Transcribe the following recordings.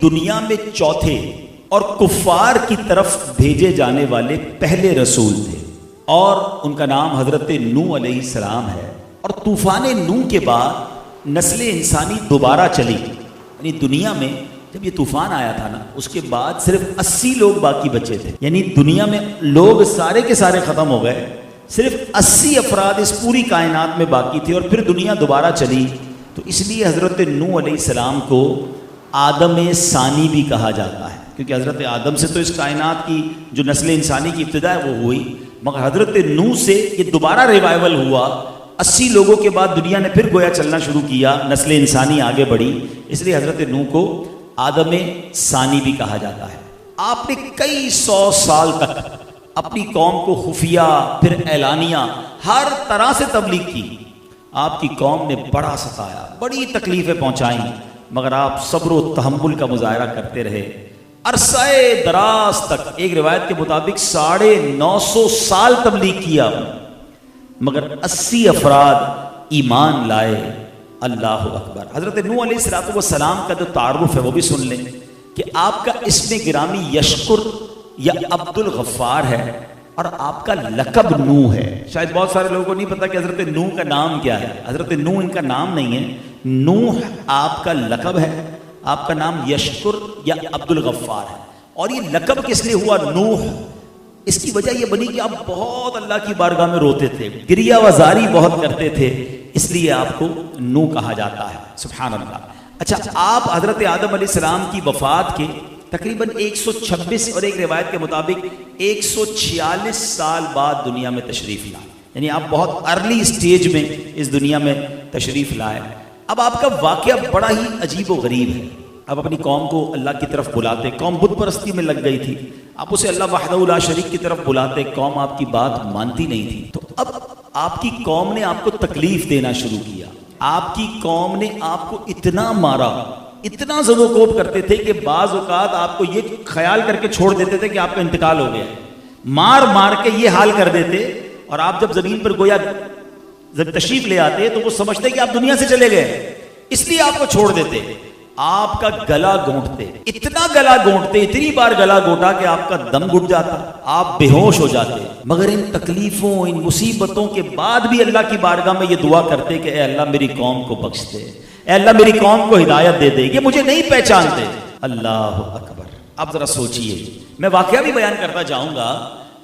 دنیا میں چوتھے اور کفار کی طرف بھیجے جانے والے پہلے رسول تھے، اور ان کا نام حضرت نوح علیہ السلام ہے۔ اور طوفان نوح کے بعد نسل انسانی دوبارہ چلی، یعنی دنیا میں جب یہ طوفان آیا تھا نا، اس کے بعد صرف 80 لوگ باقی بچے تھے، یعنی دنیا میں لوگ سارے کے سارے ختم ہو گئے، صرف 80 افراد اس پوری کائنات میں باقی تھے، اور پھر دنیا دوبارہ چلی۔ تو اس لیے حضرت نوح علیہ السلام کو آدم ثانی بھی کہا جاتا ہے، کیونکہ حضرت آدم سے تو اس کائنات کی جو نسل انسانی کی ابتدا ہے وہ ہوئی، مگر حضرت نوح سے یہ دوبارہ ریوائول ہوا۔ 80 لوگوں کے بعد دنیا نے پھر گویا چلنا شروع کیا، نسل انسانی آگے بڑھی، اس لیے حضرت نوح کو آدم ثانی بھی کہا جاتا ہے۔ آپ نے کئی 100 سال تک اپنی قوم کو خفیہ پھر اعلانیہ ہر طرح سے تبلیغ کی۔ آپ کی قوم نے بڑا ستایا، بڑی تکلیفیں پہنچائیں، مگر آپ صبر و تحمل کا مظاہرہ کرتے رہے۔ عرصہ دراز تک، ایک روایت کے مطابق 950 سال تبلیغ کیا، مگر 80 افراد ایمان لائے۔ اللہ اکبر۔ حضرت نوح علیہ السلام کا جو تعارف ہے وہ بھی سن لیں کہ آپ کا اسم گرامی یشکر یا عبد الغفار ہے، اور آپ کا لقب نوح ہے۔ شاید بہت سارے لوگوں کو نہیں پتا کہ حضرت نوح کا نام کیا ہے۔ حضرت نوح ان کا نام نہیں ہے، نوح آپ کا لقب ہے، آپ کا نام یشکر یا عبد الغفار ہے۔ اور یہ لقب کس لیے ہوا نوح؟ اس کی وجہ یہ بنی کہ آپ بہت اللہ کی بارگاہ میں روتے تھے، گریہ وزاری بہت کرتے تھے، اس لیے آپ کو نوح کہا جاتا ہے۔ سبحان اللہ۔ اچھا، آپ حضرت آدم علیہ السلام کی وفات کے تقریباً 126 اور ایک روایت کے مطابق 146 سال بعد دنیا میں تشریف لائے، یعنی آپ بہت ارلی سٹیج میں اس دنیا میں تشریف لائے۔ اب آپ کا واقعہ بڑا ہی عجیب و غریب ہے۔ آپ اپنی قوم کو اللہ کی طرف بلاتے، قوم بت پرستی میں لگ گئی تھی، آپ اسے اللہ وحدہ لا شریک کی طرف بلاتے، قوم آپ کی بات مانتی نہیں تھی۔ تو اب آپ کی قوم نے آپ کو تکلیف دینا شروع کیا، آپ کی قوم نے آپ کو اتنا مارا، اتنا زد و کوب کرتے تھے کہ بعض اوقات آپ کو یہ خیال کر کے چھوڑ دیتے تھے کہ آپ کا انتقال ہو گیا، مار مار کے یہ حال کر دیتے، اور آپ جب زمین پر گویا جب تشریف لے آتے تو وہ سمجھتے کہ آپ دنیا سے چلے گئے، اس لیے آپ کو چھوڑ دیتے۔ آپ کا گلا گھونٹتے، اتنا گلا گھونٹتے، اتنی بار گلا گھونٹا کہ آپ کا دم گھٹ جاتا، آپ بے ہوش ہو جاتے، مگر ان تکلیفوں، ان مصیبتوں کے بعد بھی اللہ کی بارگاہ میں یہ دعا کرتے کہ اے اللہ میری قوم کو بخش دے، اے اللہ میری قوم کو ہدایت دے دے، یہ مجھے نہیں پہچانتے۔ اللہ اکبر۔ اب ذرا سوچئے، میں واقعہ بھی بیان کرتا جاؤں گا،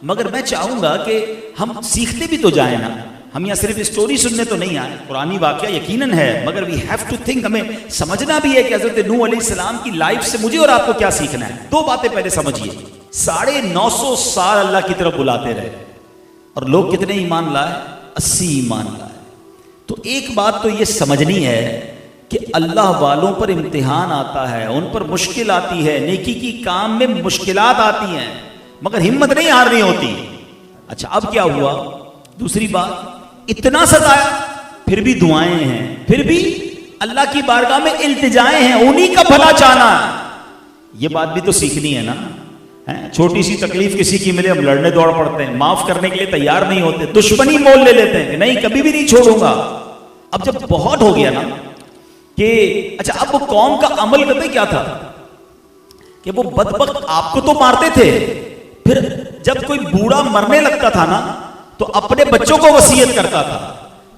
مگر میں چاہوں گا کہ ہم سیکھتے بھی تو جائیں نا، ہم یہاں صرف اسٹوری سننے تو نہیں آئے، قرآنی واقعہ یقیناً ہے، مگر وی ہیو ٹو تھنک، ہمیں سمجھنا بھی ہے کہ حضرت نوح علیہ السلام کی لائف سے مجھے اور آپ کو کیا سیکھنا ہے۔ دو باتیں پہلے سمجھیے۔ 950 سال اللہ کی طرف بلاتے رہے، اور لوگ کتنے ایمان لائے؟ 80 ایمان لائے۔ تو ایک بات تو یہ سمجھنی ہے کہ اللہ والوں پر امتحان آتا ہے، ان پر مشکل آتی ہے، نیکی کی کام میں مشکلات آتی ہیں، مگر ہمت نہیں ہارنی ہوتی۔ اچھا، اب کیا ہوا؟ دوسری بات، اتنا ستایا، پھر بھی دعائیں ہیں، پھر بھی اللہ کی بارگاہ میں التجائیں ہیں، انہی کا بھلا چاہنا ہے۔ یہ بات بھی تو سیکھنی ہے نا۔ چھوٹی سی تکلیف کسی کی ملے ہم لڑنے دوڑ پڑتے ہیں، معاف کرنے کے لیے تیار نہیں ہوتے، دشمنی مول لے لیتے ہیں کہ نہیں کبھی بھی نہیں چھوڑوں گا۔ اب جب بہت ہو گیا نا کہ اچھا، اب وہ قوم کا عمل کرتے کیا تھا کہ وہ بدبخت آپ کو تو مارتے تھے، پھر جب کوئی بوڑھا مرنے لگتا تھا نا تو اپنے بچوں کو وصیت کرتا تھا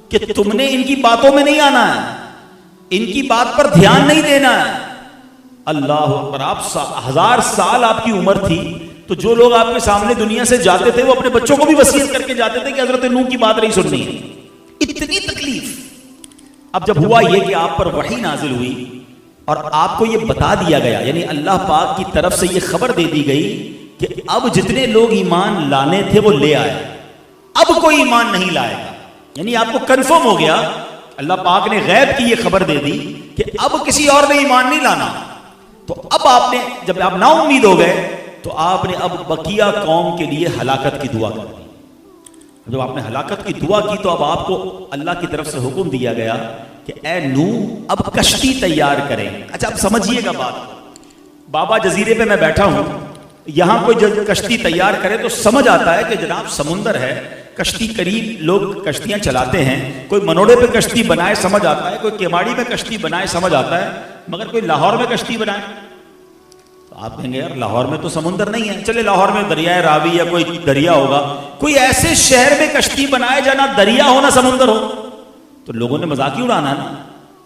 کہ تم نے ان کی باتوں میں نہیں آنا ہے، ان کی بات پر دھیان نہیں دینا ہے۔ اللہ اکبر۔ آپ 1000 سال آپ کی عمر تھی، تو جو لوگ آپ کے سامنے دنیا سے جاتے تھے وہ اپنے بچوں کو بھی وصیت کر کے جاتے تھے کہ حضرت نوح کی بات نہیں سننی ہے۔ اتنی تکلیف۔ اب جب ہوا یہ کہ آپ پر وحی نازل ہوئی اور آپ کو یہ بتا دیا گیا، یعنی اللہ پاک کی طرف سے یہ خبر دے دی گئی کہ اب جتنے لوگ ایمان لانے تھے وہ لے آئے، اب کوئی ایمان نہیں لائے گا، یعنی آپ کو کنفرم ہو گیا، اللہ پاک نے غیب کی یہ خبر دے دی کہ اب کسی اور نے ایمان نہیں لانا۔ تو اب آپ نے، جب آپ نا امید ہو گئے تو آپ نے اب بقیہ قوم کے لیے ہلاکت کی دعا کر دی۔ جب آپ نے ہلاکت کی دعا کی تو اب آپ کو اللہ کی طرف سے حکم دیا گیا کہ اے نوح اب کشتی تیار کریں۔ اچھا، اب سمجھیے گا بات۔ بابا جزیرے پہ میں بیٹھا ہوں، یہاں کوئی جب کشتی تیار کرے تو سمجھ آتا ہے کہ جناب سمندر ہے، کشتی قریب لوگ کشتیاں چلاتے ہیں، کوئی منوڑے پہ کشتی بنائے سمجھ آتا ہے، کوئی کیماڑی میں کشتی بنائے سمجھ آتا ہے، مگر کوئی لاہور میں کشتی بنائے تو آپ کہیں گے یار لاہور میں تو سمندر نہیں ہے. چلے لاہور میں دریائے راوی یا کوئی دریا ہوگا, کوئی ایسے شہر میں کشتی بنائے جانا دریا ہو نہ سمندر ہو, تو لوگوں نے مذاق ہی اڑانا ہے نا.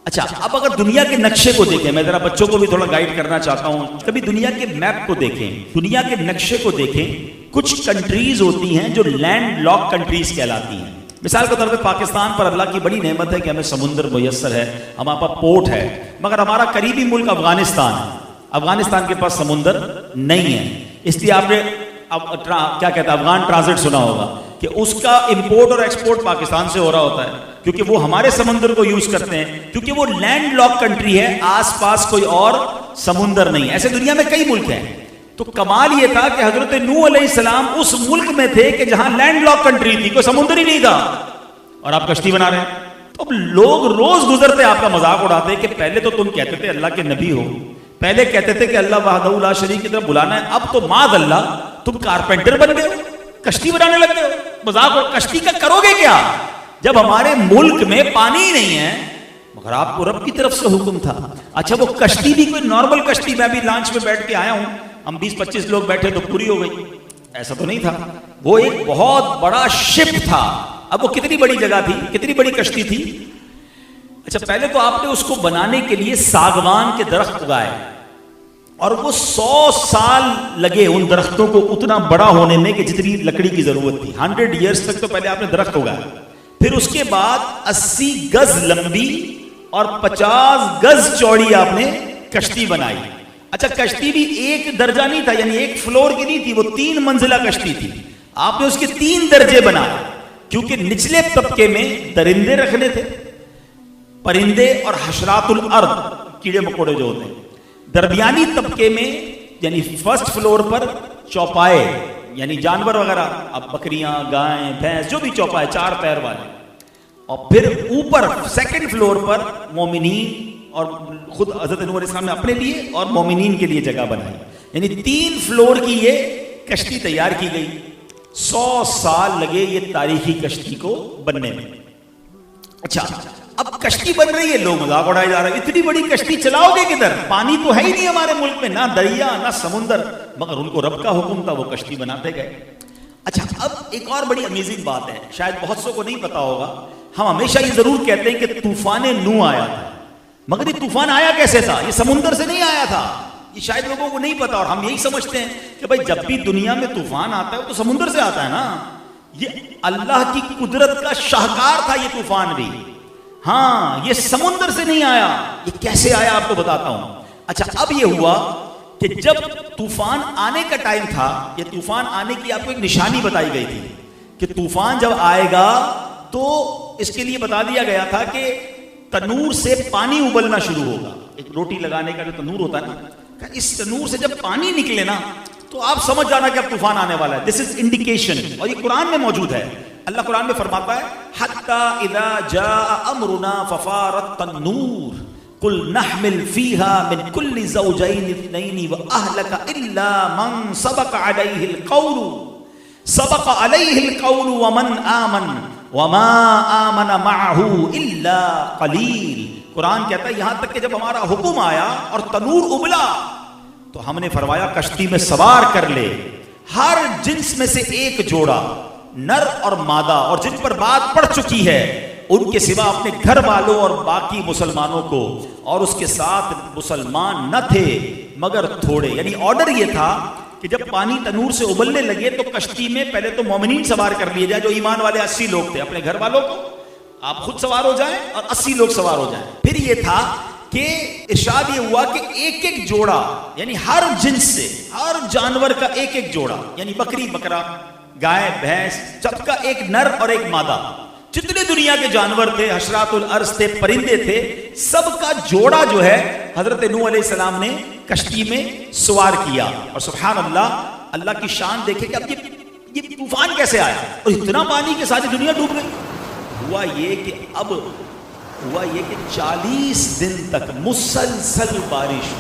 اچھا اب اگر دنیا کے نقشے کو دیکھیں, میں ذرا بچوں کو بھی تھوڑا گائیڈ کرنا چاہتا ہوں, کبھی دنیا کے میپ کو دیکھیں, دنیا کے نقشے کو دیکھیں. کچھ کنٹریز ہوتی ہیں جو لینڈ لاک کنٹریز کہلاتی ہیں. مثال کے طور پہ پاکستان پر اللہ کی بڑی نعمت ہے کہ ہمیں سمندر میسر ہے, ہمارے پاس پورٹ ہے, مگر ہمارا قریبی ملک افغانستان ہے. افغانستان کے پاس سمندر نہیں ہے, اس لیے آپ نے کیا کہتا ہے افغان ٹرانزٹ سنا ہوگا کہ اس کا امپورٹ اور ایکسپورٹ پاکستان سے ہو رہا ہوتا ہے, کیونکہ وہ ہمارے سمندر کو یوز کرتے ہیں, کیونکہ وہ لینڈ لاک کنٹری ہے, آس پاس کوئی اور سمندر نہیں. ایسے دنیا میں کئی ملک ہیں. تو کمال یہ تھا کہ حضرت نوح علیہ السلام اس ملک میں تھے کہ جہاں لینڈ لاک کنٹری تھی, کوئی سمندر ہی نہیں تھا, اور آپ کشتی بنا رہے ہیں. تو اب لوگ روز گزرتے آپ کا مذاق اڑاتے کہ پہلے تو تم کہتے تھے اللہ کے نبی ہو, پہلے کہتے تھے کہ اللہ وحدہ لا شریک کی طرف بلانا ہے, اب تو معاذ اللہ تم کارپینٹر بن گئے ہو, کشتی بنانے لگ گئے ہو. مذاق, کشتی کا کرو گے کیا جب ہمارے ملک میں پانی ہی نہیں ہے, مگر آپ کو رب کی طرف سے حکم تھا. اچھا وہ کشتی بھی کوئی نارمل کشتی, میں بھی لانچ میں بیٹھ کے آیا ہوں, ہم 20-25 لوگ بیٹھے تو پوری ہو گئی, ایسا تو نہیں تھا. وہ ایک بہت بڑا شپ تھا. اب وہ کتنی بڑی جگہ تھی, کتنی بڑی کشتی تھی. اچھا پہلے تو آپ نے اس کو بنانے کے لیے ساگوان کے درخت اگائے, اور وہ 100 سال لگے ان درختوں کو اتنا بڑا ہونے میں کہ جتنی لکڑی کی ضرورت تھی. 100 ایئرس تک تو پہلے آپ نے درخت اگایا, پھر اس کے بعد 80 گز لمبی اور 50 گز چوڑی آپ نے کشتی بنائی. اچھا کشتی بھی ایک درجہ نہیں تھا, یعنی ایک فلور کی نہیں تھی, وہ 3 منزلہ کشتی تھی. آپ نے اس کے 3 درجے بنائے, کیونکہ نچلے طبقے میں درندے رکھنے تھے, پرندے اور حشرات الارض کیڑے مکوڑے جو ہوتے ہیں. درمیانی طبقے میں یعنی فرسٹ فلور پر چوپائے یعنی جانور وغیرہ, اب بکریاں, گائیں, بھینس, جو بھی چوپائے 4 پیر والے, اور پھر اوپر سیکنڈ فلور پر مومنین, اور خود حضرت نوح علیہ السلام نے اپنے لیے اور مومنین کے لیے جگہ بنائی. یعنی 3 فلور کی یہ کشتی تیار کی گئی. 100 سال لگے یہ تاریخی کشتی کو بننے میں. اچھا اب کشتی بن رہی ہے, لوگ مذاق اڑائے جا رہے ہیں, اتنی بڑی کشتی چلاؤ گے کدھر, پانی تو ہے ہی نہیں ہمارے ملک میں, نہ دریا نہ سمندر, مگر ان کو رب کا حکم تھا, وہ کشتی بناتے گئے. اچھا اب ایک اور بڑی امیزنگ بات ہے, شاید بہت سو کو نہیں پتا ہوگا, ہم ہمیشہ یہ ضرور کہتے ہیں کہ طوفان نوح آیا تھا, مگر یہ طوفان آیا کیسے تھا, یہ سمندر سے نہیں آیا تھا. یہ شاید لوگوں کو نہیں پتا, اور ہم یہی سمجھتے ہیں کہ بھائی جب بھی دنیا میں طوفان آتا ہے تو سمندر سے آتا ہے نا. یہ اللہ کی قدرت کا شاہکار تھا یہ طوفان بھی. ہاں یہ سمندر سے نہیں آیا. یہ کیسے آیا آپ کو بتاتا ہوں. اچھا اب یہ ہوا کہ جب طوفان آنے کا ٹائم تھا, یہ طوفان آنے کی آپ کو ایک نشانی بتائی گئی تھی کہ طوفان جب آئے گا تو اس کے لیے بتا دیا گیا تھا کہ تنور سے پانی ابلنا شروع ہوگا. ایک روٹی لگانے کا جو تنور ہوتا ہے نا, اس تنور سے جب پانی نکلے نا تو آپ سمجھ جانا کہ اب طوفان آنے والا ہے. دس از انڈیکیشن, اور یہ قرآن میں موجود ہے. اللہ قرآن میں فرماتا ہے حتی اذا جاء امرنا ففارت النور قل نحمل فيها من كل زوجين اثنين واهلك الا من سبق عليه القول ومن آمن وما آمن معه الا قليل. قرآن کہتا ہے یہاں تک کہ جب ہمارا حکم آیا اور تنور ابلا تو ہم نے فرمایا کشتی میں سوار کر لے ہر جنس میں سے ایک جوڑا, نر اور مادہ, اور جن پر بات پڑ چکی ہے ان کے سوا اپنے گھر والوں اور باقی مسلمانوں کو, اور اس کے ساتھ مسلمان نہ تھے مگر تھوڑے. یعنی آرڈر یہ تھا کہ جب پانی تنور سے ابلنے لگے تو کشتی میں پہلے تو مومنین سوار کر لیے جائے, جو ایمان والے 80 لوگ تھے, اپنے گھر والوں کو آپ خود سوار ہو جائیں اور 80 لوگ سوار ہو جائیں. پھر یہ تھا کہ ارشاد یہ ہوا کہ ایک ایک جوڑا, یعنی ہر جنس سے ہر جانور کا ایک ایک جوڑا, یعنی بکری بکرا, گائے بھینس, سب کا ایک نر اور ایک مادہ, جتنے دنیا کے جانور تھے, حشرات الارض تھے, پرندے تھے, سب کا جوڑا جو ہے حضرت نوح علیہ السلام نے کشتی میں سوار کیا. اور سبحان اللہ, اللہ کی شان دیکھے کہ اب یہ طوفان کیسے آیا اور اتنا پانی کہ ساری دنیا ڈوب گئی. ہوا یہ کہ 40 دن تک مسلسل بارش,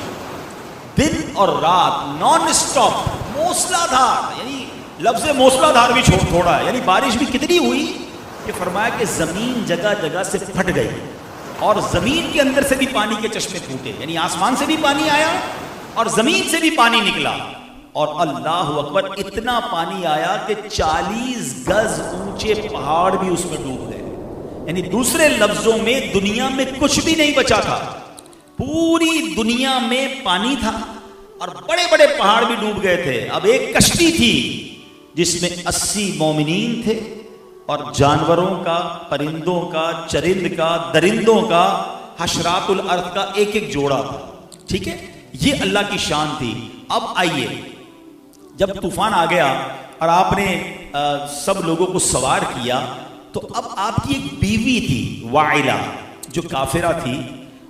دن اور رات نان سٹاپ, موسلا دھار, یعنی لفظ موسلا دھار بھی تھوڑا ہے, یعنی بارش بھی کتنی ہوئی کہ فرمایا کہ زمین جگہ جگہ سے پھٹ گئی, اور زمین کے اندر سے بھی پانی کے چشمے پھوٹے, یعنی آسمان سے بھی پانی آیا اور زمین سے بھی پانی نکلا، اور اللہ اکبر اتنا پانی آیا کہ 40 گز اونچے پہاڑ بھی اس میں ڈوب گئے. یعنی دوسرے لفظوں میں دنیا میں کچھ بھی نہیں بچا تھا، پوری دنیا میں پانی تھا اور بڑے بڑے پہاڑ بھی ڈوب گئے تھے. اب ایک کشتی تھی جس میں 80 مومنین تھے اور جانوروں کا، پرندوں کا، چرند کا، درندوں کا، حشرات الارض کا ایک ایک جوڑا تھا. ٹھیک ہے، یہ اللہ کی شان تھی. اب آئیے، جب طوفان آ گیا اور آپ نے سب لوگوں کو سوار کیا تو اب آپ کی ایک بیوی تھی وائلہ جو کافرہ تھی،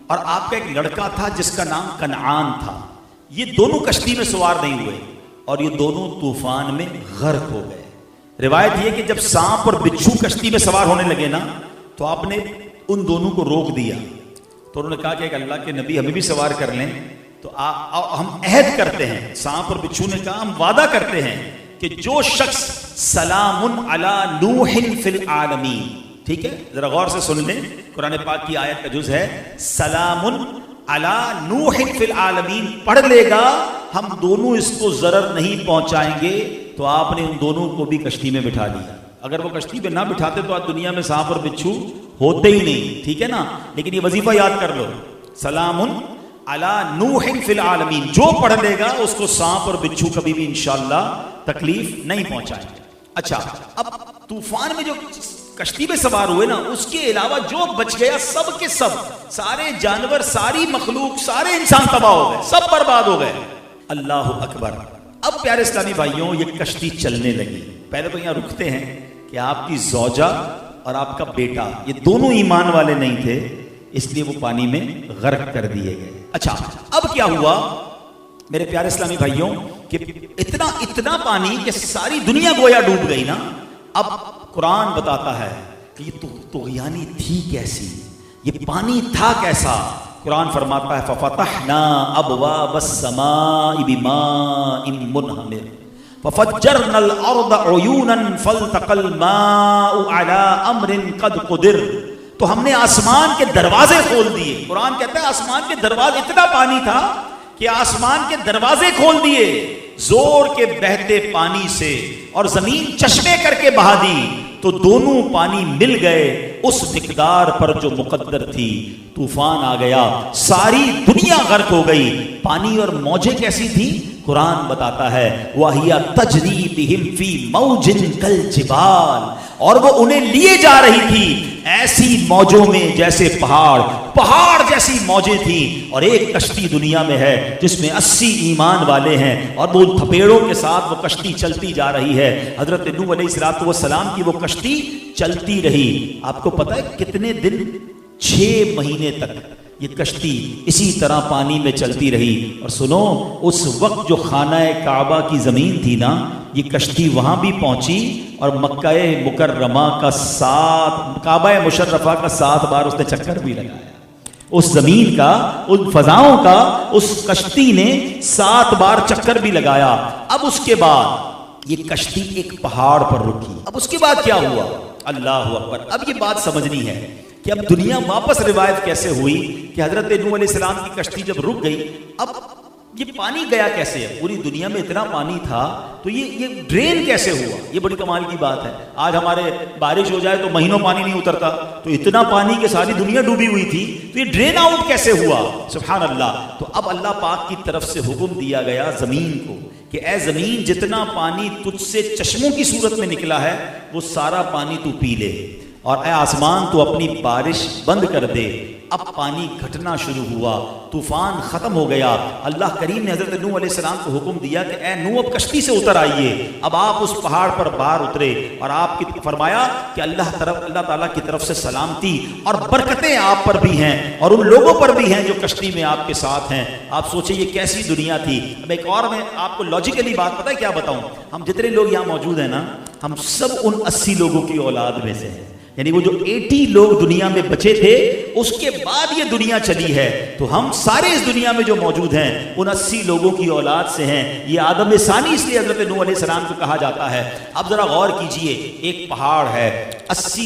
اور آپ کا ایک لڑکا تھا جس کا نام کنعان تھا. یہ دونوں کشتی میں سوار نہیں ہوئے اور یہ دونوں طوفان میں غرق ہو گئے. روایت یہ کہ جب سانپ اور بچھو کشتی میں سوار ہونے لگے نا تو آپ نے ان دونوں کو روک دیا. تو انہوں نے کہا کہ ایک اللہ کے نبی ہمیں بھی سوار کر لیں. تو ہم عہد کرتے ہیں، سانپ اور بچھو نے کہا ہم وعدہ کرتے ہیں کہ جو شخص سلام علی نوح فی العالمین، ٹھیک ہے ذرا غور سے سن لیں، قرآن پاک کی آیت کا جز ہے، سلام علی نوح فی العالمین پڑھ لے گا ہم دونوں اس کو ضرر نہیں پہنچائیں گے. تو آپ نے ان دونوں کو بھی کشتی میں بٹھا لیا. اگر وہ کشتی میں نہ بٹھاتے تو آج دنیا میں سانپ اور بچھو ہوتے ہی نہیں. ٹھیک ہے نا، لیکن یہ وظیفہ یاد کر لو، سلام علی نوح فی العالمین، جو پڑھ لے گا اس کو سانپ اور بچھو کبھی بھی انشاءاللہ تکلیف نہیں پہنچائیں گے. اچھا، اب طوفان میں جو کشتی میں سوار ہوئے نا اس کے علاوہ جو بچ گیا سب کے سب، سارے جانور، ساری مخلوق، سارے انسان تباہ ہو گئے، سب برباد ہو گئے. اللہ اکبر. اب پیارے اسلامی بھائیوں، یہ کشتی چلنے لگی. پہلے تو یہاں رکتے ہیں کہ آپ کی زوجہ اور آپ کا بیٹا یہ دونوں ایمان والے نہیں تھے، اس لیے وہ پانی میں غرق کر دیے گئے. اچھا، اب کیا ہوا میرے پیارے اسلامی بھائیوں کہ اتنا پانی کہ ساری دنیا گویا ڈوب گئی نا. اب قرآن بتاتا ہے کہ یہ طغیانی تھی کیسی، یہ پانی تھا کیسا. قرآن فرماتا ہے فَفَتَحْنَا أَبْوَابَ السَّمَاءِ بِمَاءٍ مُنْهَمِرٍ فَفَجَّرْنَا الْأَرْضَ عُيُونًا فَالْتَقَى الْمَاءُ عَلَىٰ أَمْرٍ قَدْ قُدِرَ. تو ہم نے آسمان کے دروازے کھول دیے. قرآن کہتا ہے آسمان کے دروازے، اتنا پانی تھا کہ آسمان کے دروازے کھول دیے زور کے بہتے پانی سے، اور زمین چشمے کر کے بہا دی تو دونوں پانی مل گئے اس مقدار پر جو مقدر تھی. طوفان آ گیا، ساری دنیا غرق ہو گئی. پانی اور موجیں کیسی تھی؟ قرآن بتاتا ہے وَهِيَ تَجْرِي بِهِمْ فِي مَوْجٍ كَالْجِبَالِ، اور وہ انہیں لیے جا رہی تھی ایسی موجوں میں جیسے پہاڑ جیسی موجیں تھیں. اور ایک کشتی دنیا میں ہے جس میں 80 ایمان والے ہیں اور وہ تھپیڑوں کے ساتھ وہ کشتی چلتی جا رہی ہے. حضرت نوح علیہ السلام کی وہ کشتی چلتی رہی. آپ کو پتہ ہے کتنے دن؟ 6 مہینے تک یہ کشتی اسی طرح پانی میں چلتی رہی. اور سنو، اس وقت جو خانہ کعبہ کی زمین تھی نا، یہ کشتی وہاں بھی پہنچی اور مکہ مکرمہ کا 7 کعبہ مشرفہ کا 7 بار اس نے چکر بھی لگایا. اس زمین کا، ان فضاؤں کا اس کشتی نے 7 بار چکر بھی لگایا. اب اس کے بعد یہ کشتی ایک پہاڑ پر رکی. اب اس کے بعد کیا ہوا؟ اللہ اکبر. اب یہ بات سمجھنی ہے کہ اب دنیا واپس روایت کیسے ہوئی کہ حضرت نوح علیہ السلام کی کشتی جب رک گئی، اب یہ پانی گیا کیسے ہے؟ پوری دنیا میں اتنا پانی تھا تو یہ ڈرین کیسے ہوا؟ یہ بڑی کمال کی بات ہے. آج ہمارے بارش ہو جائے تو مہینوں پانی نہیں اترتا، تو اتنا پانی کہ ساری دنیا ڈوبی ہوئی تھی، تو یہ ڈرین آؤٹ کیسے ہوا؟ سبحان اللہ. تو اب اللہ پاک کی طرف سے حکم دیا گیا زمین کو کہ اے زمین، جتنا پانی تجھ سے چشموں کی صورت میں نکلا ہے وہ سارا پانی تو پی لے، اور اے آسمان تو اپنی بارش بند کر دے. اب پانی گھٹنا شروع ہوا، طوفان ختم ہو گیا. اللہ کریم نے حضرت نوح علیہ السلام کو حکم دیا کہ اے نوح اب کشتی سے اتر آئیے. اب آپ اس پہاڑ پر باہر اترے اور آپ کی فرمایا کہ اللہ تعالیٰ کی طرف سے سلامتی اور برکتیں آپ پر بھی ہیں اور ان لوگوں پر بھی ہیں جو کشتی میں آپ کے ساتھ ہیں. آپ سوچیں یہ کیسی دنیا تھی. اب ایک اور میں آپ کو لاجیکلی بات پتہ ہے کیا بتاؤں؟ ہم جتنے لوگ یہاں موجود ہیں نا، ہم سب ان 80 لوگوں کی اولاد میں سے ہیں. یعنی وہ جو 80 لوگ دنیا میں بچے تھے اس کے بعد یہ دنیا چلی ہے، تو ہم سارے اس دنیا میں جو موجود ہیں ان 80 لوگوں کی اولاد سے ہیں. یہ آدم ثانی اس لیے حضرت نوح علیہ السلام کو کہا جاتا ہے. اب ذرا غور کیجئے، ایک پہاڑ ہے، 80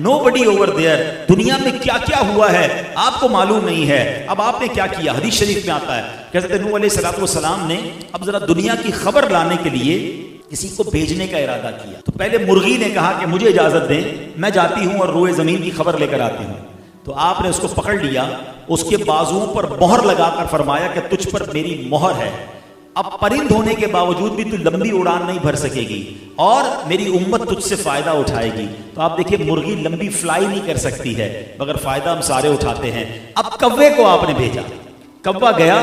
nobody over there. دنیا میں کیا کیا ہوا ہے آپ کو معلوم نہیں ہے. اب آپ نے کیا کیا؟ حدیث شریف میں آتا ہے کہ حضرت نوح علیہ السلام نے اب ذرا دنیا کی خبر لانے کے لیے کسی کو بھیجنے کا ارادہ کیا. تو پہلے مرغی نے کہا کہ مجھے اجازت دیں، میں جاتی ہوں اور روئے زمین کی خبر لے کر آتی ہوں. تو آپ نے اس کو پکڑ لیا، اس کے بازوؤں پر مہر لگا کر فرمایا کہ تجھ پر میری مہر ہے، اب پرند ہونے کے باوجود بھی تو لمبی اڑان نہیں بھر سکے گی اور میری امت تجھ سے فائدہ اٹھائے گی. تو آپ دیکھیں مرغی لمبی فلائی نہیں کر سکتی ہے مگر فائدہ ہم سارے اٹھاتے ہیں. اب کوے کو آپ نے بھیجا، کوا گیا،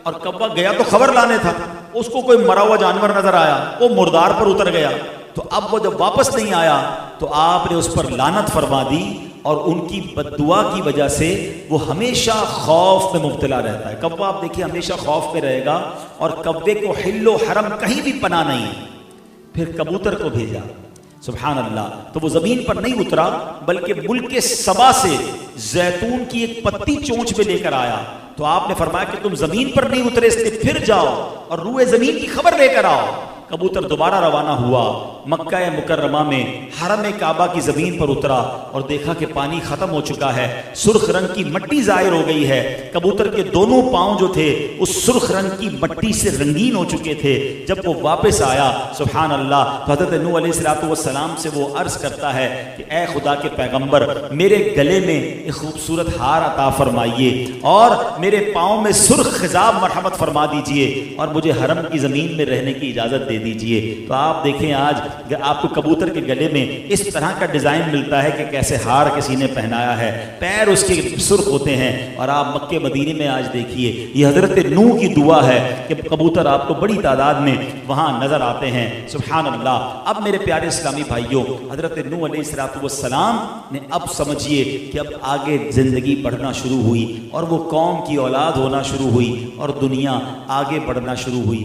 اور کوا گیا تو خبر لانے تھا. اس کو کوئی مرا ہوا جانور نظر آیا، وہ مردار پر اتر گیا. تو اب وہ جب واپس نہیں آیا تو آپ نے اس پر لعنت فرما دی، اور ان کی بد دعا کی وجہ سے وہ ہمیشہ خوف میں مبتلا رہتا ہے. کوا آپ دیکھیے ہمیشہ خوف میں رہے گا، اور کوے کو حل و حرم کہیں بھی پناہ نہیں. پھر کبوتر کو بھیجا، سبحان اللہ. تو وہ زمین پر نہیں اترا بلکہ ملک سبا سے زیتون کی ایک پتی چونچ میں لے کر آیا. تو آپ نے فرمایا کہ تم زمین پر نہیں اترے، اس لیے پھر جاؤ اور روئے زمین کی خبر لے کر آؤ. کبوتر دوبارہ روانہ ہوا، مکہ مکرمہ میں حرم کعبہ کی زمین پر اترا اور دیکھا کہ پانی ختم ہو چکا ہے، سرخ رنگ کی مٹی ظاہر ہو گئی ہے. کبوتر کے دونوں پاؤں جو تھے اس سرخ رنگ کی مٹی سے رنگین ہو چکے تھے. جب وہ واپس آیا سبحان اللہ تو حضرت نوح علیہ السلام سے وہ عرض کرتا ہے کہ اے خدا کے پیغمبر، میرے گلے میں ایک خوبصورت ہار عطا فرمائیے اور میرے پاؤں میں سرخ خضاب مرحمت فرما دیجئے اور مجھے حرم کی زمین میں رہنے کی اجازت دے دیجئے. تو آپ دیکھیں آج آپ کو کبوتر کے گلے میں اس طرح کا ڈیزائن ملتا ہے کہ کیسے ہار کسی نے پہنایا ہے، پیر اس کے سرخ ہوتے ہیں. اور آپ مکے مدینے میں آج دیکھیے یہ حضرت نوح کی دعا ہے کہ کبوتر آپ کو بڑی تعداد میں وہاں نظر آتے ہیں. سبحان اللہ. اب میرے پیارے اسلامی بھائیوں، حضرت نوح علیہ السلام نے اب سمجھیے کہ اب آگے زندگی بڑھنا شروع ہوئی اور وہ قوم کی اولاد ہونا شروع ہوئی اور دنیا آگے بڑھنا شروع ہوئی.